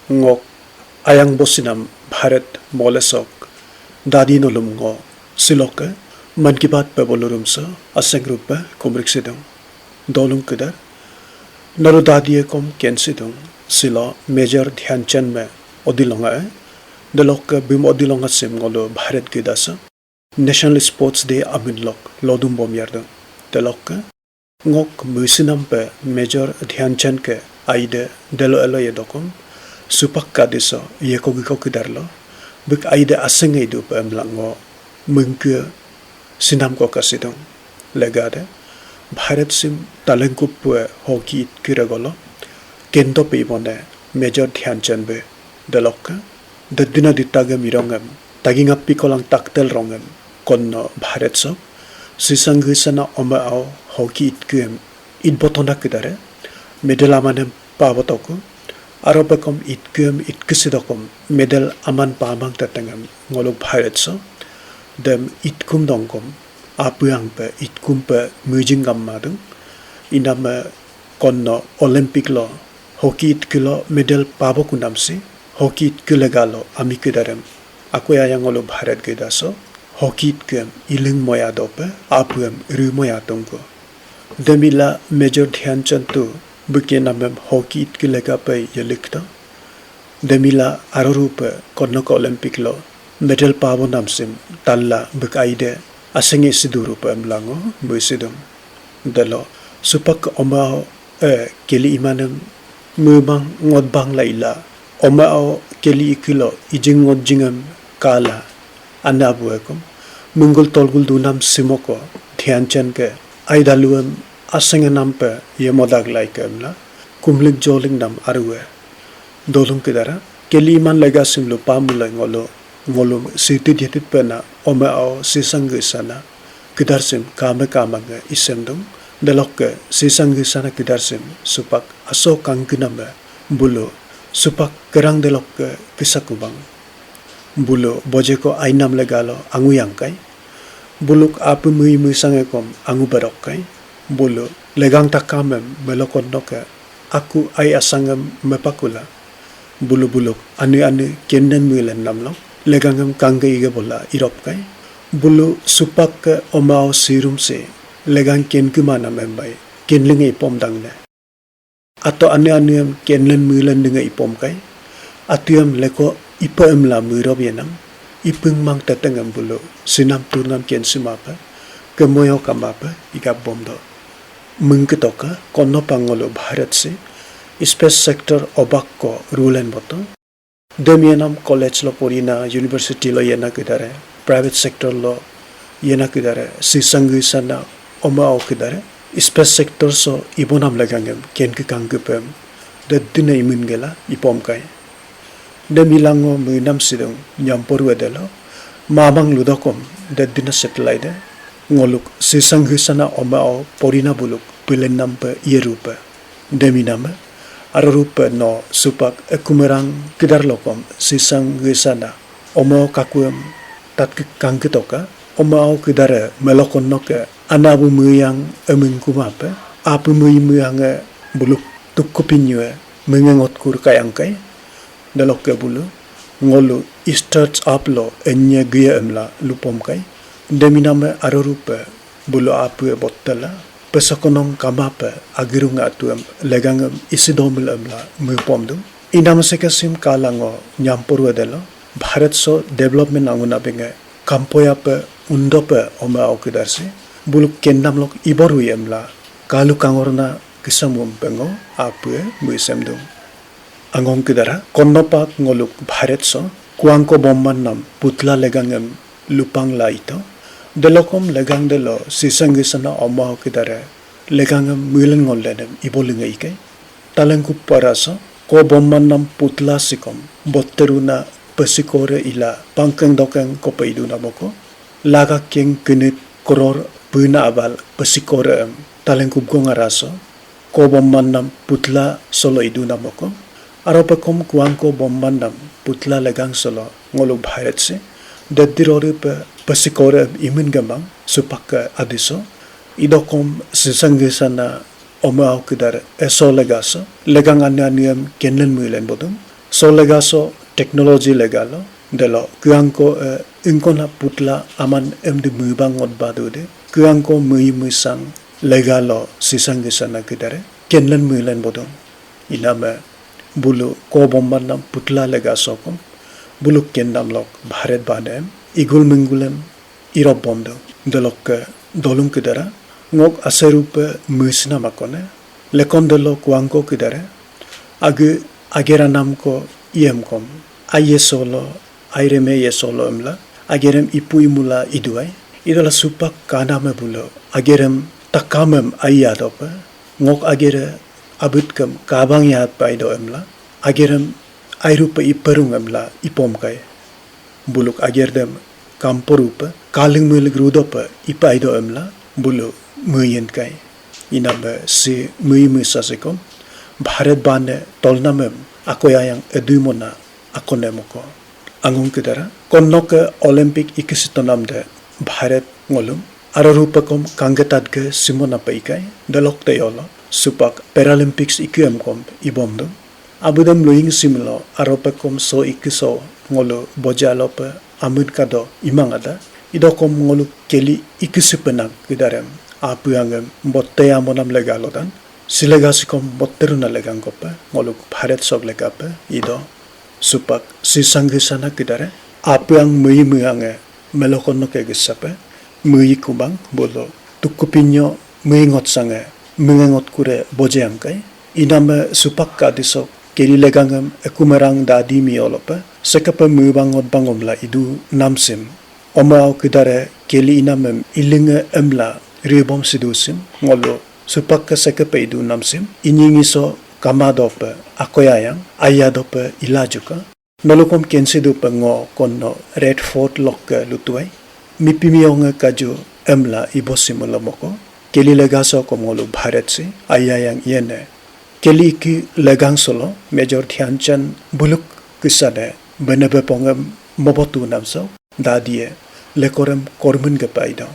ngok ayang bosinam Bharat molesok dadi nolom ngo siloka man ki baat pe bolorum sa aseng rupa kumrik sidong dolung kedar naru dadi kom ken sidong silo Major Dhyanchand me odilonga delok bim odilonga sim ngolo Bharat ki dasa National Sports Day aminlok lodum bom yardo delok ngok musinam pe Major Dhyanchand ke aide delo elo yedokom supak kadiso yekogiko kidarlo bik aide aseng idu pe mlango mungke sinam ko kasidong legade Bharat sim talengkup pe hoki kiragolo kendo pe ibone Major Dhyanchand be delok dadina dittaga mirongam taginga pikolang taktel rongam konno Bharat so sisanghisana oma ao hoki itkem idbotona kidare medal amanem pabotoko aropakom itkem itkisidokom medal aman pamang tatangam ngolok Bharat so dem itkum dongkom apuang pe itkum pe mujingam madung inama konno Olympic lo hoki itkilo medal pabokunamsi hoki itkilegalo amikidarem akoya yang ngolok Bharat gedaso hoki itkem iling moya dope apuam ru moya tongko demila Major Dhyanchand tu bukan namem hoki itkilega pe yelikta demila arorupe konno ko Olympic lo medal pabo namsim talla bukaide asengi siduru pe mlango buisidum delo supak omao keli imanem mubang ngodbang laila omao keli ikilo ijing ngodjingam kala anabuekom mungul tolgul dunam simoko Dhyanchand ke aidaluam asenge nampe yemodag laikemla kumlik joling nam arue dolung kedara keli iman legasim lo pamula ngolum siti dietit pena ome ao sisanggisana kidarsim kame kamanga isemdum delok sisanggisana kidarsim supak aso kangkiname bulo supak kerang delok kisakubang bulo bojeko ainam legalo angu yangkai buluk apu mui sangekom angu barokai bulo legang takamem melokon noke aku ai asangem mepakula bulu buluk anu kenden muilen namlong legangem kangge ige bola iropkai bulu supak omao sirum se legang ken kumana membai kenlinge ipom dangne ato anu kenlen muilen dinge ipom kai atuam leko ipaem la muirob yenam ipeng mang tatengam bulu sinam turnam ken simapa kemoyo kamapa ikap bomdo mungkitoka konno pangolo Bharat se space sector obak ko rulen boto demianam college lo porina university lo yena kidare private sector lo yena kidare sisangi sana omao kidare space sector so ibonam lagangem ken ki kangkupem de dina imun gela ipom kai demilango muinam sidong nyampor wedelo mamang ludokom de dina satellite ngoluk sisangi sana omao porina buluk pilenam pe yerupa deminama arupa no supak ekumerang kidarlokom sisang gisana omo kakuem tat kangkitoka omao kidare melokon noke anabu muyang emeng kumape apu muyang buluk tukupinyo mengengot kur kayangkai dalokke bulu ngolu starts up lo enya gya emla lupom kai deminama arupa bulu apu bottala pesokonong kamapa agirung atuam legangam isidomul amla mupomdum inam sekasim kalango nyampur wedelo Bharat so development anguna benga kampoya pe undope oma okudarse buluk kendam lok iboru yemla kalu kangorna kisamum pengo apue muisemdum angong kidara konnopak ngoluk Bharat so kuangko bomman nam putla legangam lupang laito delokom legang delo sisangisana oma kidare legangam muilen ngollenem ibolinga ike talengku paraso ko bomman nam putla sikom botteruna pesikore ila pangkeng dokeng ko paiduna boko laga keng kenit koror puna abal pesikore talengku gongaraso ko bomman nam putla solo iduna boko aropakom kuangko bomman nam putla legang solo ngoluk Bharat se daddirore pe pesikore imin gamang supaka adiso idokom sisangisana omao kidar eso legaso legang aniam kenlen muilen bodum so lega so teknologi lega lo delo kuangko ingkona putla aman emdi mubang odbadu de kuangko mui musang lega lo sisang gesana kidare kenlen mulen bodong iname bulu ko bomban nam putla lega sokom bulu kendam lok bharet banem igul mingulem irob bondo delok dolung kidara ngok aserup musna makone lekon delo kuangko kidare age agera nam ko iem kom aye solo aireme ye solo emla agerem ipu imula iduai idola supak kaname bulo agerem takamem ayadopa ngok agere abutkam kabang yat paido emla agerem airupa iperung emla ipom kai buluk agerdem kamporupa kaling mulik rudopa ipaido emla bulu muyen kai inamba si muyi musasekom Bharat bane tolnamem akoyayang edumona akonemoko angong kedara konnok Olympic ikisitonamde Bharat ngolum ararupakom kangetadge simona paikai dalok teyolo supak Paralympics ikyemkom ibomdo abudam loing simlo aropakom so ikiso ngolo bojalope amud kado imangada idokom ngolo keli ikisipenak kedarem apuangem bottaya monam legalodan silegasikom botteruna legangkope ngoluk Bharat sok legape ido supak sisanggesana kedare apuang mui muange melokono ke gesape mui kubang bolo tukupinyo mui ngot sange mengengot kure bojangkai iname supak kadisok keli legangem ekumerang dadi miolope sekapa mubangot bangomla idu namsim omao kedare keli inamem ilinge emla ribom sidusim ngolo supak sekapa idu namsim inyingiso kamadope akoyayang ayadope ilajuka melokom kensidupe ngo konno Red Fort lokke lutuai mipimiyonge kaju emla ibosimulomoko keli legaso komolu Bharat si ayayang yene keli ki legang solo Major Dhyanchand buluk kisade benebe pongem mobotu namso dadie lekorem kormun gepaido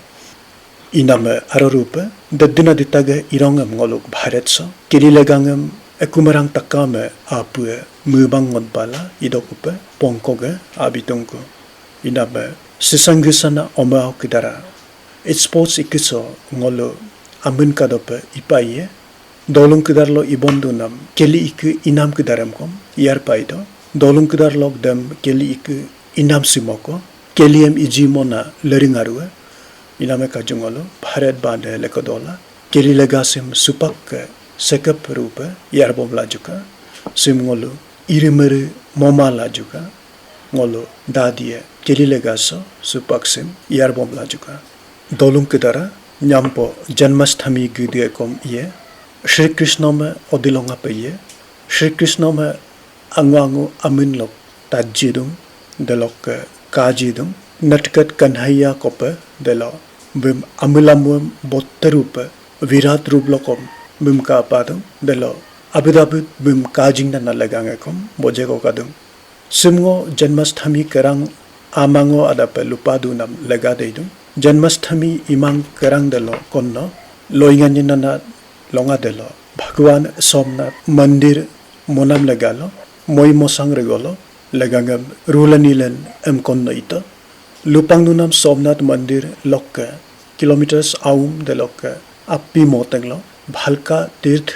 iname ararupe daddina ditage irongem ngoluk Bharat so keli legangem ekumarang takame apue mubang ngodbala idokupe pongkoge abitungko iname sisanggisana omao kidara sports ikiso ngolo amun kadope ipaye dolung kidarlo ibondunam keli iku inam kidarem kom yar paido dolung kidarlo dem keli iku inam simoko keliem ijimona leringarue iname kajungolo Bharat bande lekodola keli legasim supak sekap rupa yarbom lajuka sim ngolo irimere moma lajuka ngolo dadie keli legaso supak sim yarbom lajuka dolung kedara nyampo janmasthami gudye kom ye Shri Krishna me odilonga pe ye Shri Krishna me angwangu amin lok tajidung delok kajidung natkat kanhaiya kope delo bim amilamum botterupe virat rublokom bim ka padung delo abidabid bim kajing na lagangekom bojego kadung simgo janmasthami kerang amango adape lupadunam legadeidung janmasthami imang kerang delo konno loinganina longa delo Bhagwan Somnath mandir monam legalo moi mosang regolo legangam rulanilen em konno ito lupang nunam Somnath mandir lokka kilometers aum de lokka appi motenglo bhalka तीर्थ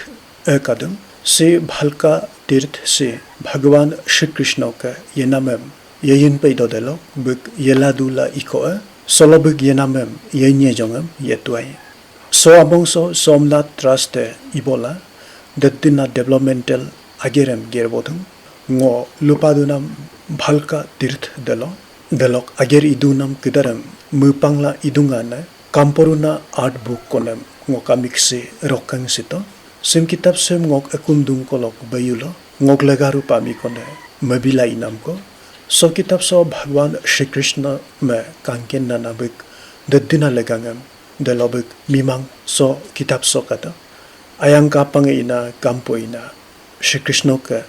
kadum se bhalka तीर्थ से भगवान श्री कृष्ण का ये नामम येइन पे दो देलो बुक येलादुला इको सोलबुक ये नामम ये न्येजोंगम ये तुआई सो अबोंसो सोमनाथ ट्रस्ट इबोला दत्तिना developmental agerem gerbodung ngo lupadunam bhalka तीर्थ देलो delok ager idunam kidaram mupangla idungana kamporuna art book konem ngo kamikse rokang sito sim kitab sem ngok akundung kolok bayulo ngok lagaru pami kone mabila inam ko so kitab so Bhagwan Shri Krishna me kanken nanabik daddina legangam delobik mimang so kitab so kata ayang kapang ina kampo ina Shri Krishna ka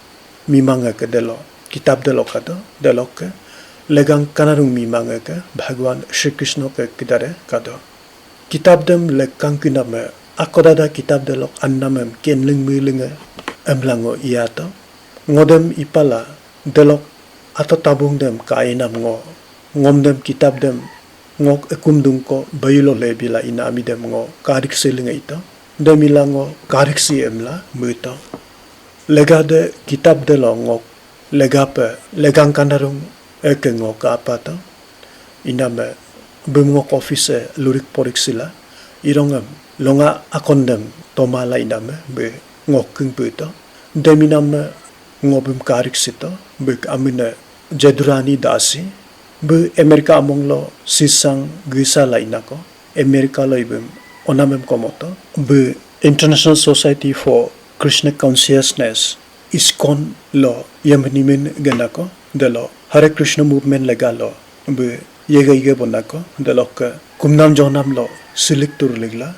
mimanga ka delo kitab delo kata delok ka legang kanarung mimanga ka Bhagwan Shri Krishna ka kidare kado kitab dem lekang kiname akodada kitab delok annamem kenling milinga emlango iato ngodem ipala delok ato tabung dem kainam ngom dem kitab dem ngok ekum dung ko bayulo lebila ina ami dem karik selinga ito demila karik si emla muito lega de kitab de lo ngok lega pe legang kandarung eke ka apa to ina me bumngok office lurik porik sila irongam longa akondem tomala ina me be ngok kung puito demina me ngobum karik sito be amina jadurani dasi be Amerika among lo sisang gisa laina ko Amerika lo ibum onamem komoto be International Society for Krishna Consciousness ISKCON lo yamnimen ganako de lo Hare Krishna movement legalo be yega bonako de lo ka kumnam jonam lo siliktur legla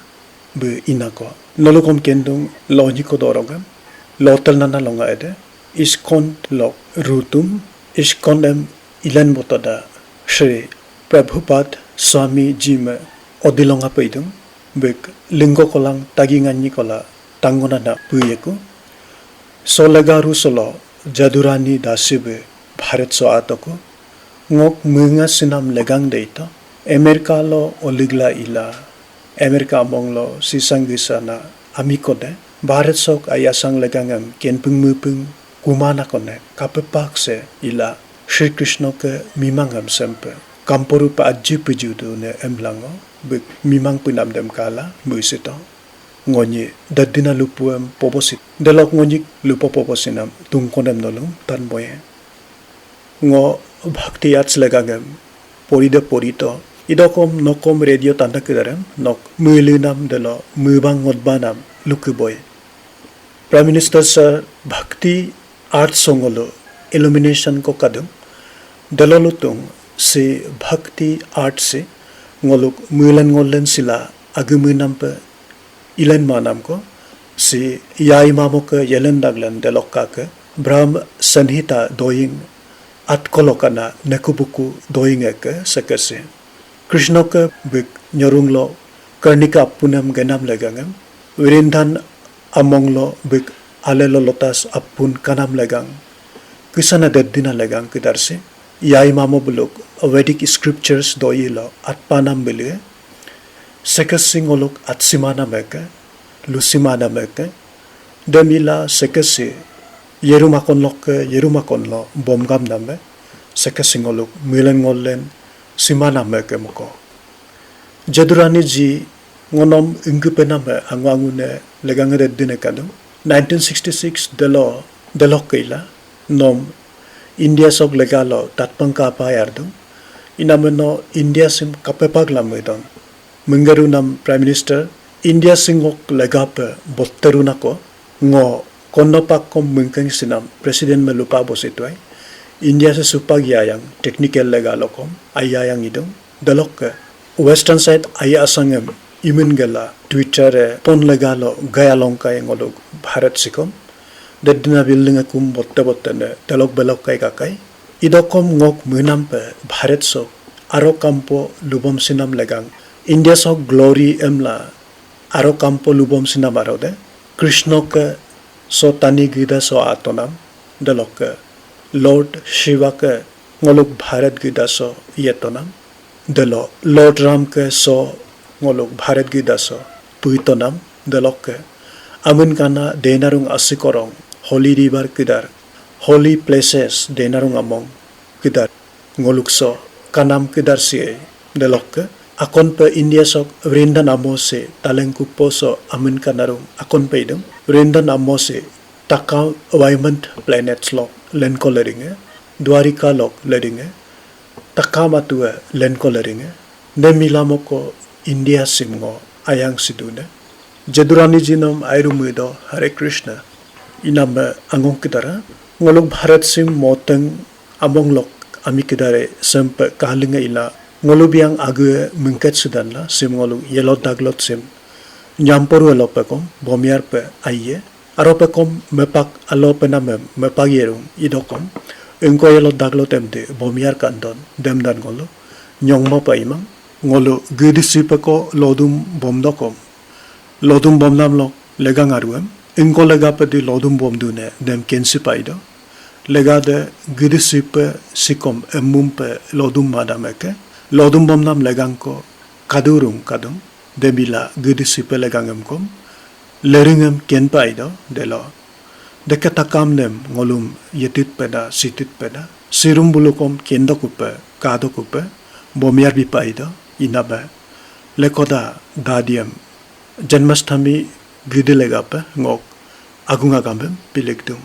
be inako nolokom kendung logi ko dorogam lotel nana longa ede ISKCON lo rutum ISKCON em ilan botoda Shri Prabhupada Swami Ji me odilonga peidung bek linggo kolang taginganyi kola tangona na puyeku solagaru solo jadurani dasibe Bharat so atoko ngok munga sinam legang deito Amerika lo oligla ila Amerika among lo sisangisa na amikode Bharat sok ayasang legangam kenpung mupung kumana kone kapepak se ila Shri Krishna ke mimangam sempe kamporu pa aji pujudu ne emlango bek mimang punam dem kala muisito ngonyi dadina lupuem poposit delok ngonyi lupo poposinam tungkonem nolong tan boye ngo bhakti ats legangam porida porito idokom nokom radio tanda kedarem nok mulinam delo mubang ngodbanam lukuboy Prime Minister Sir Bhakti Art Songolo illumination ko kadum dalolutung si Bhakti Art se ngoluk mulan ngolen sila agumunam pe ilan manam ko si yai mamo ke yelen daglan delokka ke Brahm Sanhita doing at kolokana nekubuku doing ke sekase Krishna ke bik nyorung lo karnika punam ganam legangam wirindhan among lo bik alelo lotas apun kanam legang kisana deddina legang kidarse yai mamo buluk Vedic scriptures doilo at panam bilie sekasing oluk at simana meke lusimana meke demila sekasi yerumakon lo bomgam name sekasing oluk milen ngolen simana meke moko jadurani ji ngonom inggupename angwangune legang reddine kadum 1966 delo keila nom India sok legalo tatpangka pa yardum inameno India sim kapepag lamedon mengaru nam Prime Minister India singok legape botteruna ko ngo konnopak kom mungkang sinam President melupa bositway India se supag yayang technical legalo kom ayayang idong dalok ke western side aya asangem imun gala Twitter pon legalo gaya longka yang olog Bharat sikom dadina building akum botte ne dalok belok kai kakai idokom ngok munam pe Bharat sok aro kampo lubom sinam legang India sok glory emla aro kampo lubom sinam arode Krishna ke so tani gida so atonam dalok ke Lord Shiva ke ngolok Bharat gida so yetonam dalo Lord Ram ke so ngolok Bharat gida so puitonam dalok ke amun kana denarung asikorong Holy River kidar holy places denarung among kidar ngoluk so kanam kidar siye dalok ke akon pe India sok Vrindan amose talengkupo so amun kanarung akon pe idum Vrindan amose takaw Vaimant planets lok lenko leringe Dwarika lok leringe takamatue lenko leringe nemilamo India simngo ayang sidune jadurani jinom airumuido Hare Krishna inam angong kitara ngolok Bharat sim moteng among lok ami kidare sempe kalinga ila ngolubiang ague mungket sudan la sim ngoluk yelot daglot sim nyampor welopekom bomiar pe aye aropekom mepak alopenamem mepagierung idokom engko yelot daglot emde bomiar kandon demdan ngolu nyongmo pa imang ngolu gidisipeko lodum bomdokom lodum bomnam lok legang aruem engko legapedi lodum bomdune dem kensipaido legade gidisipe sikom emumpe lodum madameke lodum bomnam legangko kadurung kadum debila gidisipe legangemkom leringem kenpaido delo dekatakam nem ngolum yetit peda sitit peda sirum bulukom kendokupe kadokupe bomiar bipaido inabe lekoda dadiam Janmasthami gidilegape ngok agunga gambem pilegdum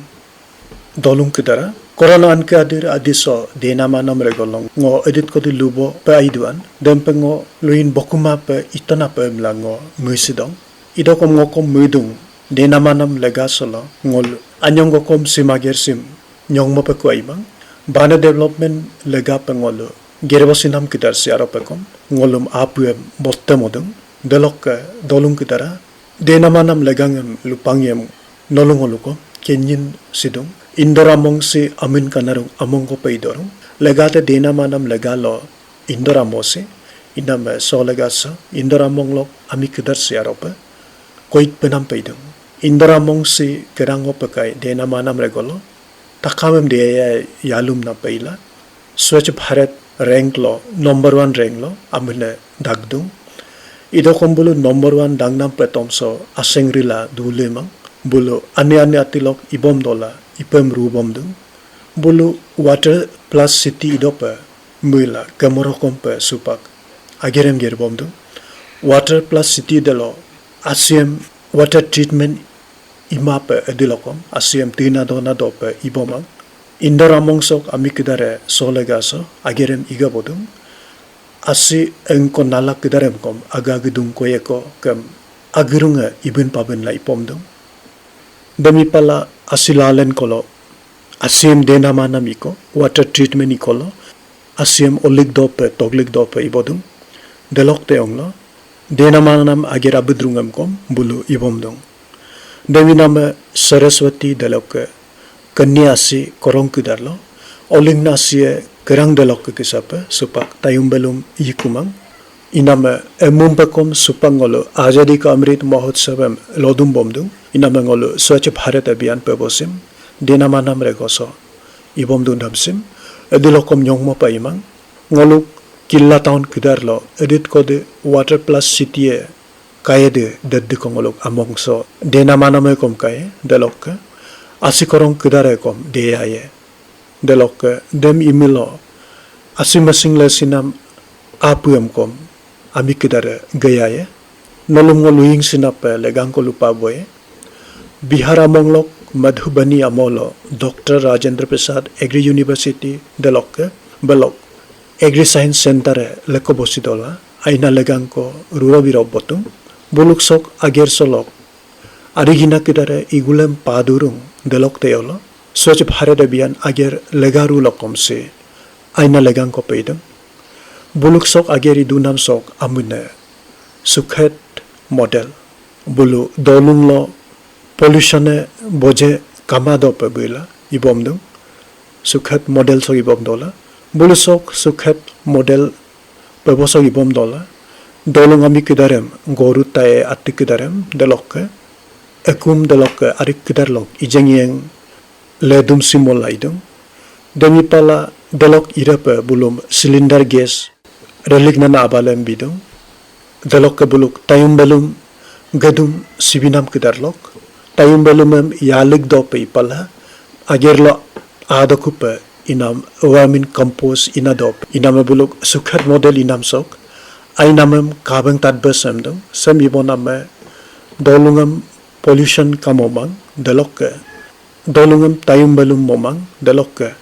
dolung kedara korona anke adir adiso denamanam regolong ngo edit kodi lubo pe aiduan dempengo luin bokuma pe itana pe mlango muisidong idokom ngokom muidung denamanam legasolo ngol anyongo kom simager sim nyongmo pe kuaimang bana development lega pe ngolo gerbosinam kidar siaro pe kom ngolum apuem botte modung delok dolung kedara denamanam legangem lupangiem nolongoluko kenyin sidung Indoramong si amin kanarung among ko paidorong legate denamanam legalo Indoramo si inam so legasa Indoramong lok ami kedar si aropa koit penam paidong Indoramong si kerango pakai denamanam regolo takamem de yalum na paila Swachh Bharat rank lo number 1 rank lo amine dagdung idokom bulu number 1 dangnam pretomso asengrila dulemang bulu ane atilok ibom dola ipem rubom dung bulu water plus city idopa muila kamorokom pe supak agerem gerbom dung water plus city delo asiem water treatment imape edilokom asiem tina dona dope ibomang Indoramong sok amikidare solegaso agerem igabodung asi engko nalak kidarem kom agagidung koyeko kem agirunga ibin paben la ipomdung demi pala asilalen kolo asiem denamanam iko water treatment ikolo asiem olik dope toglik dope ibodung delok te onglo denamanam ager abidrungam kom bulu ibomdung demi nama Saraswati delok kanya asi korong kidarlo oling nasie kerang delok kisape supak tayum belum yikumang inama emumpakom supangolo azadi ka amrit mahotsavam lodum bomdung inamangolo Swachh Bharat Abhiyan pebosim denamanam regoso ibomdung damsim edilokom nyongmo paimang ngoluk killa town kidarlo edit kode water plus city kayede daddi kongolok amongso denamanam kom kaye delok asikorong kidare kom deyaye delok dem imilo asimasing lesinam apuam kom ami kidare gayaye nolong ngoluing sinape legang ko lupa boy Bihar amonglok Madhubani amolo Dr. Rajendra Prasad Agri University delok belok Agri Science Center leko bosidola aina legang ko rurobiro botung buluk sok ager solok arigina kidare igulem padurung delok teolo Swachh Bharat Abhiyan ager legaru lokom se aina legang ko peidung buluk sok ager idunam sok amune sukhet model bulu dolung lo pollution boje kamado pe bila ibomdung sukhet model so ibom dola bulu sok sukhet model peboso ibom dola dolung ami kidarem goru tae atik kidarem delok ekum delok arik kidarlok ijengyeng ledum simol laidung demi pala delok irape bulum cylinder gas religna na abalem bidung delok ke buluk tayum belum gadum sibinam kidarlok tayum belum yalik do pe pala agerlo adokupe inam wamin compose inadop inam buluk sukhat model inam sok ainamem kabang tadbesam dong semiboname dolungam pollution kamomang delok dolungam tayum belum momang delok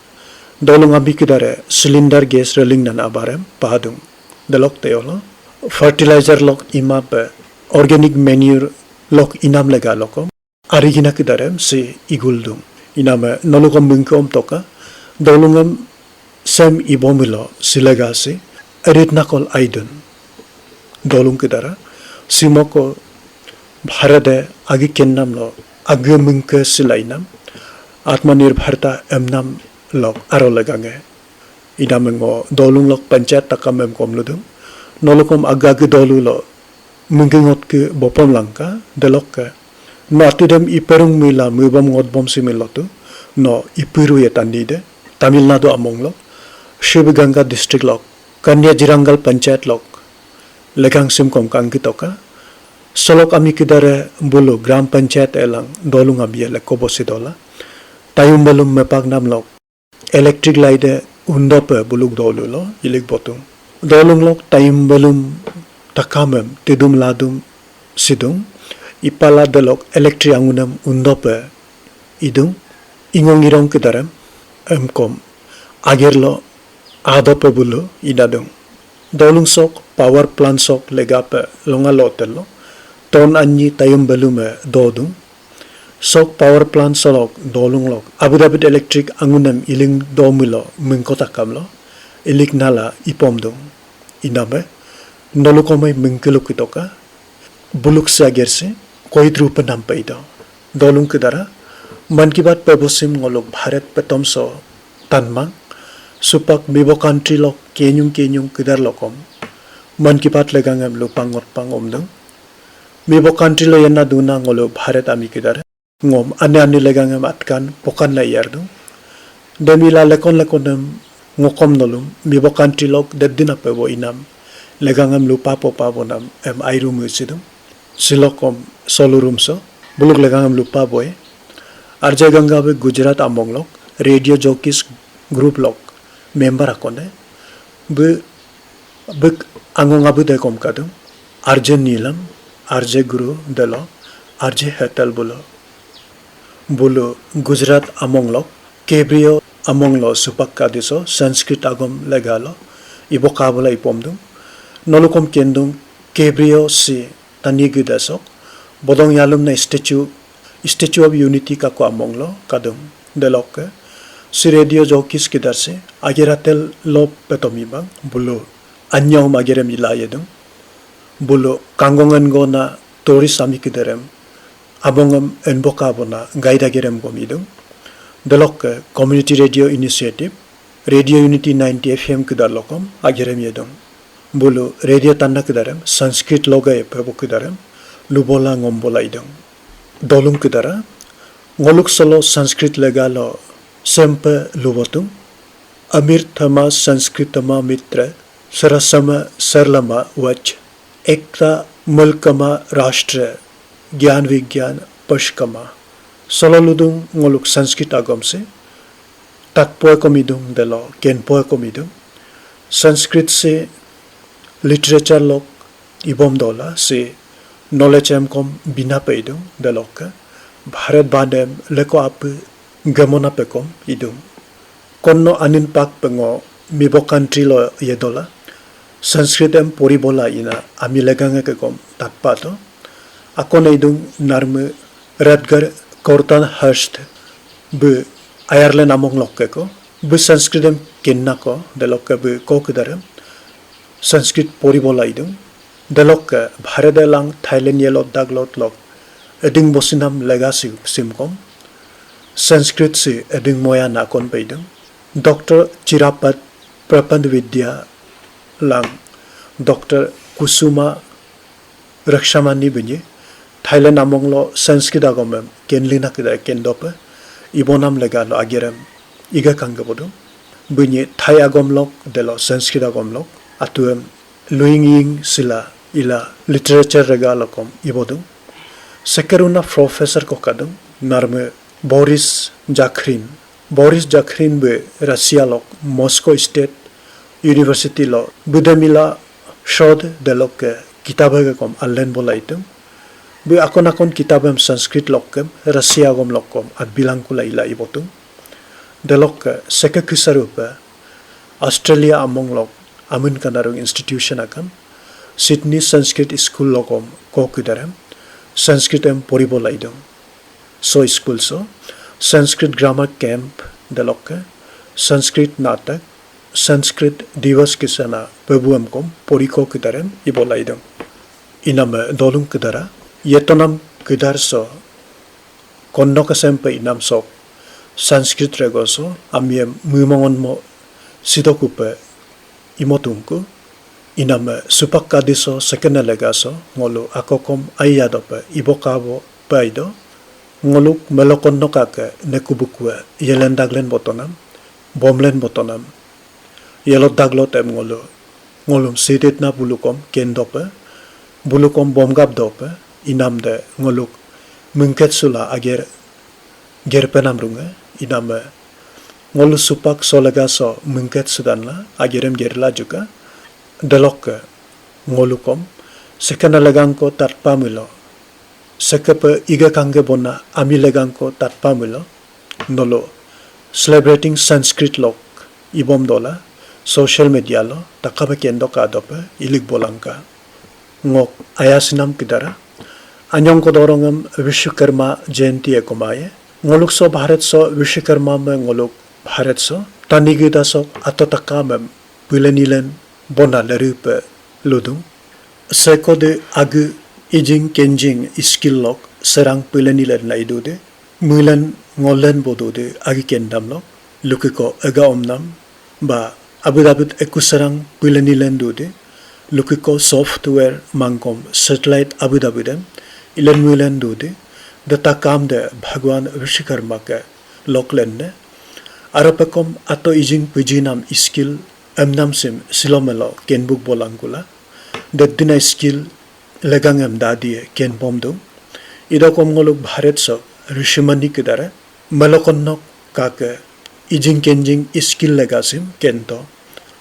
dolung abi kidare cylinder gas reling nan abarem padung delok teolo fertilizer lok imape organic manure lok inam lega lokom arigina kidarem si iguldung iname nolokom bingkom toka dolungam sem ibomilo silega si erit nakol aidun dolung kidara simoko Bharate agi kennam lo agi mingke silainam atmanirbharta emnam lok aro legange idamengo dolung lok panchayat takamem komludung nolokom agagi dolu lo mingkingot ke bopom langka delok ke natidem iperung mila mubam ngodbom similotu no Ipiru Yetandide, Tamil Nadu among lok, Shivganga district lok, Kanya Jirangal Panchayat lok, Legang Simkom Kangkitoka, Solok ami kidare bulu Gram Panchayat elang dolung abi le Kobosidola, Tayum belum mepagnam lok, electric light undope buluk dolulo, ilik botung. Dolung lok tayum belum takamem tidum ladum sidung, ipala delok electric angunam undope idung, ingong irong kidarem, emkom, agerlo adope bulu idadung. Dolung sok power plant sok legape longa lotelo, ton anyi tayum belume dodung, sok power plant solok dolung lok, Abu Dhabi electric angunam iling domulo mengkota kamlo, ilik nala ipomdung, inabe, nolukomay mengkeluk itoka, buluk sagerse, koit rupa nampaido, dolung kedara, मन की बात पेबोसिम ngolok Bharat petomso tanmang supak bibo country lok kenyung kedar lokom मन की बात legangam lo pangot pangom dong bibo country lo yana duna ngolo Bharat ami kedar ngom ane legangam atkan pokan la yar dong demila lekon ngokom nolom bibo country lok dedina pebo inam legangam lo papo nam em airum usidum silokom solurum so buluk legangam lo paboy Arjay Ganga be Gujarat among lok radio jockeys group lok member akone be angong abu de kom kadum Arjay Neelam Arjay Guru delo Arjay Hetal bulo Gujarat among lok Kebrio among lo supak kadiso Sanskrit agom legalo ibokabula ipomdum nolukom kendum Kebrio si tanigidasok bodong yalum na Statue of Unity का को among lo kadum delok ke si radio jockeys kidar se ageratel lo petomi bang bulo anyong agere milayedum bulo kangongan go na tourist sami kiderem abongam enboka bona guide agerem gomidum delok ke community radio initiative radio unity 90 fm kidar lokom agerem yedum bulo radio tanna kidarem sanskrit loga e pebo kidarem lubola ngombola idum dolung kedara ngoluk solo sanskrit legalo sempe lubotung amir thama sanskritama mitra sarasama sarlama wach ekta mulkama rashtra gyan vigyan pashkama solo ludung ngoluk sanskrit agom se takpoy komidung delo kenpoy komidung sanskrit se literature lok ibom dola se knowledge kom bina peidum dalok Bharat badem leko ap gamona pekom idum konno anin pak pengo mibo country lo yedola sanskritem poribola ina ami leganga ke kom tatpato akon idum narme radgar kortan hurst be Ireland among lokke ko be sanskritem kenna ko dalok be ko kidarem sanskrit poribola idum Dalok Bharat elang Thailand yellow daglot lok eding bosinam legacy simkom Sanskrit se eding moya nakon peidung Dr. Chirapat Prapand Vidya lang Dr. Kusuma Rakshamani bunyi Thailand among lo Sanskrit agomem kenlina kida kendope ibonam legalo agerem iga kangabodu bunyi Thai agom lok delo Sanskrit agom lok atuem luing sila ila literature regalokom ibodum sekeruna professor ko kadum narme Boris Jakhrin be Russia lok Moscow State University lo budamila shod delok kitabage kom allen bolaitum be akon kitabem sanskrit lokem Russia gom lokom at bilangkula ila ibotum delok sekakisarupa Australia among lok amun kanarung institution akan Sydney Sanskrit School lokom ko kidarem Sanskritem poribolaidum so school so Sanskrit grammar camp dalok Sanskrit natak Sanskrit divas kisana pebuam kom poriko kidarem ibolaidum inam dolung kidara yetonam kidar so konno kasempe inam sok Sanskrit regoso amiem mumongon mo sidokupe imotungku inam supakadiso sekena legaso ngolo akokom ayadope ibokabo paido ngoluk melokon no kake nekubukwe yelen daglen botonam bomlen botonam yelot daglot em ngolum sitit na bulukom kendope bulukom bomgap dope inam de ngoluk mungket sula ager gerpenam runga iname ngolu supak solega so mungket sudanla agerem gerla juga delok ngolukom sekana legangko tatpa milo sekepe iga kange bona ami legangko tatpa milo nolo celebrating Sanskrit lok ibom dola social media lo takabe kendo ka dope ilik bolangka ngok ayasinam kidara anyong ko dorongam Vishwakarma Jayanti ekomaye ngoluk so Bharat so Vishwakarma me ngoluk Bharat so tanigida so atotaka me pulenilen bona lerupe ludung seko de agu ijing kenjing skill lok serang pulenilen na idude mulan ngolen bodude agi kendam lok lukiko aga omnam ba abudabud ekusarang pulenilen dude lukiko software mangkom satellite abudabudem ilen mulan dude data kam de Bhagwan Vishwakarma ke loklen ne arapakom ato ijing pujinam skill emnam sim silomelo kenbuk bolangkula dadina skill legangem dadie ken pomdum idakom ngoluk Bharat so rishimani kidare malokonnok kake ijing kenjing skill legasim kento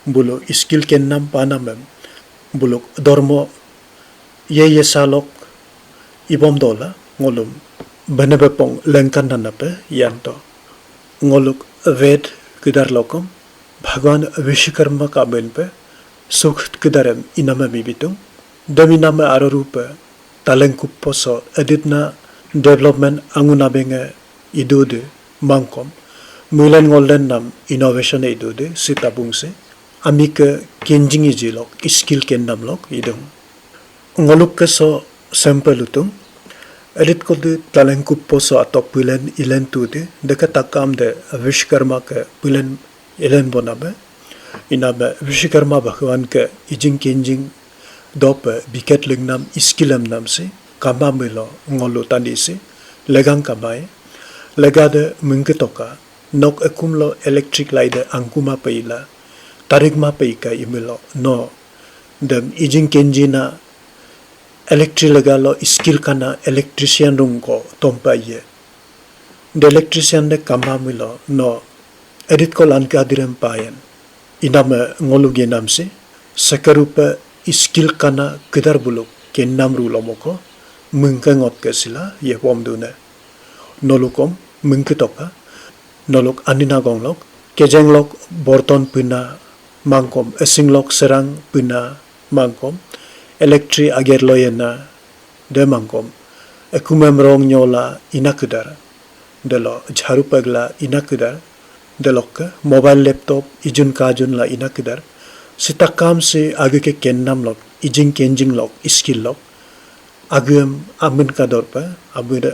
bulo skill kennam panamem buluk dormo ye salok ibom dola ngolum benebepong lengkan nanape yanto ngoluk ved kidar lokom Bhagwan Vishwakarma ka benpe sukh kidarem iname bibitung dominame arorupe talengkuppo so editna development angunabenge idude mangkom mulen ngolden nam innovation idude sitabungse amike kenjing ijilok skill kennam lok idung ngoluk ke so sample utung edit kodu talengkuppo so atop pulen ilen tude dekatakam de Vishwakarma ke pulen ilen bonabe inabe Vishwakarma Bhagwan ke ijing kenjing dope biket lingnam iskilam namse kamamilo ngolu tandi se legang kamai legade mungketoka nok ekumlo electric laide angkuma peila tarigma peika imilo no dem ijing kenjina electric legalo skill kana electrician rungko tompaye de electrician de kamamilo no edit ko lanka direm payen iname ngolu genamse sekarupa skill kana kedar buluk kennam rulomoko mungkengot kesila ye pomdune nolukom mungketoka nolok anina gonglok kejenglok borton pina mangkom esinglok serang pina mangkom elektri ager loyena de mangkom ekumem rong nyola inakudar delo jharu pagla inakudar delok mobile laptop ijun kajun la inakudar sitakam se आगे के केन्नाम लोग इजिंग केंजिंग लोग स्किल लोग आगुएम आमिन का दौर पर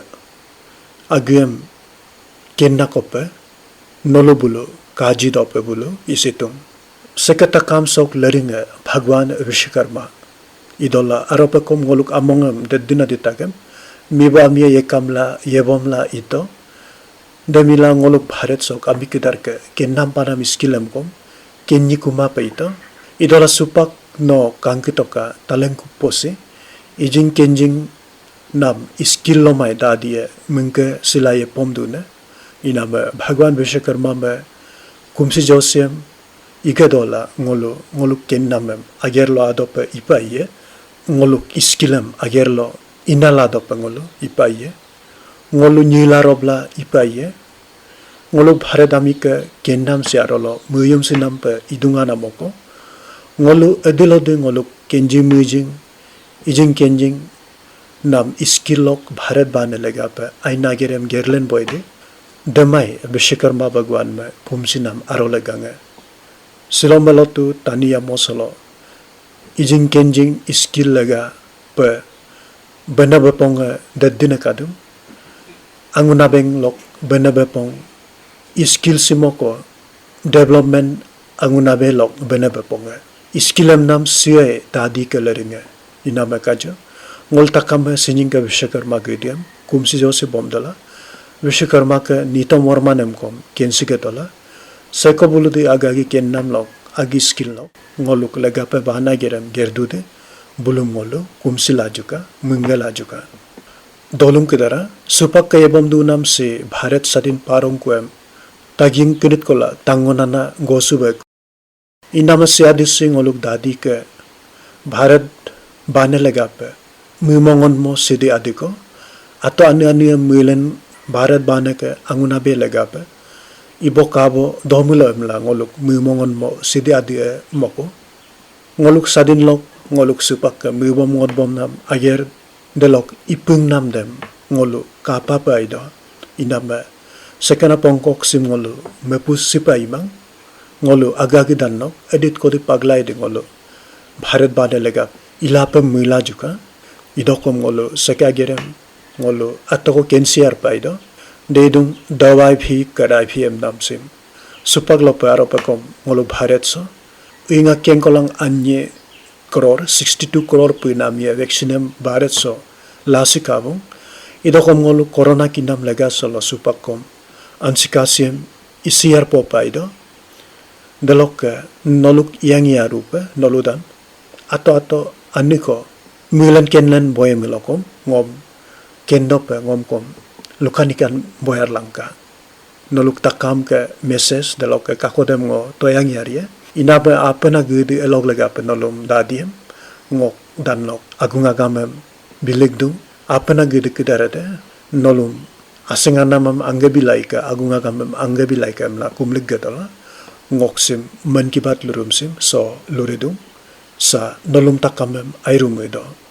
आगुएम केन्ना को पे नोलो बुलो काजी दो पे बुलो इसे तुम sekatакам sok leringa Bhagwan Vishwakarma idola aropakom ngoluk amongam dedina ditagem miba mia yekamla yebomla ito demila ngoluk Bharat sok amikidar ke kennam panam skilem kom kenyi kuma pe ito idola supak no kankitoka talengkuppose ijing kenjing nam skill lo mai dadie mungke silaye pomdune iname Bhagwan Vishwakarma me kumsi josem igadola ngoluk kennamem agerlo adope ipaye ngoluk skillem agerlo inala adope ngolu ipaye ngolu nyila robla ipaye ngoluk Bharadamika kennam se arolo muyum sinam pe idungana moko ngolu edilode ngoluk kenji mujing ijing kenjing nam skillok Bharat bane lega pe aina gerem gerlen boyde demai Vishwakarma Bhagwan me pumsi nam arole gange silomalotu taniya mosolo ijing kenjing skill lega pe benabepong dadina kadum anguna beng lok benabepong skill simoko development anguna be lok benabepong skillem nam siye tadi keleringa inama kajo ngol takam sining ka Vishwakarma gediam kumsi jose bomdala Vishwakarma ke nita morma nemkom kensi ke tola seko bulu di agagi ken nam lok agi skill lok ngoluk legape bahana gerem gerdu de bulum ngolu kumsi lajuka munga lajuka dolum ke dara supak ke ebom du nam se Bharat sadin parong kuem taging kinit kola tangonana gosubek inama se adi sing ngoluk dadi ke Bharat bane legape mumongon mo sidi adiko atau anu milen Bharat bane ke anguna be legape ibo kabo domula mla ngoluk mumongon mo sidi adi moko ngoluk sadin lok ngoluk supak ke mubom ngodbom nam ayer delok ipung nam dem ngolu kapa pa ido inama sekana pongkok sim ngolu mepus sipa imang ngolu agagi danno edit kodi paglai de ngolu Bharat bane legap ilapa mila juga idokom ngolu seka gerem ngolu atoko kensiar pa ido dedung dawai bhi kadai bhi em nam sim supak lo pa aropakom ngolu Bharat so inga kengkolang anye crore 62 crore pinamia vaccinem Bharat so lasikabung idokom ngolu corona kinam lega solo supakom ansikasiem isiar popaido delok noluk yang ya rupa noludan atau aniko milan kenlan boy milokom ngom kendop ngom kom lukanikan boyar langka noluk takam ke message delok kakodem ngo toyang yaria inaba apena gudi elok lega penolom dadiem ngok dan nok agung agamem biligdu apena gudi kedarade nolum asenganamam anggabilaika agung agamem anggabilaika mla kumlig gadala ngok sim man ki bat lurum sim so luridum sa nolum takamem airum edo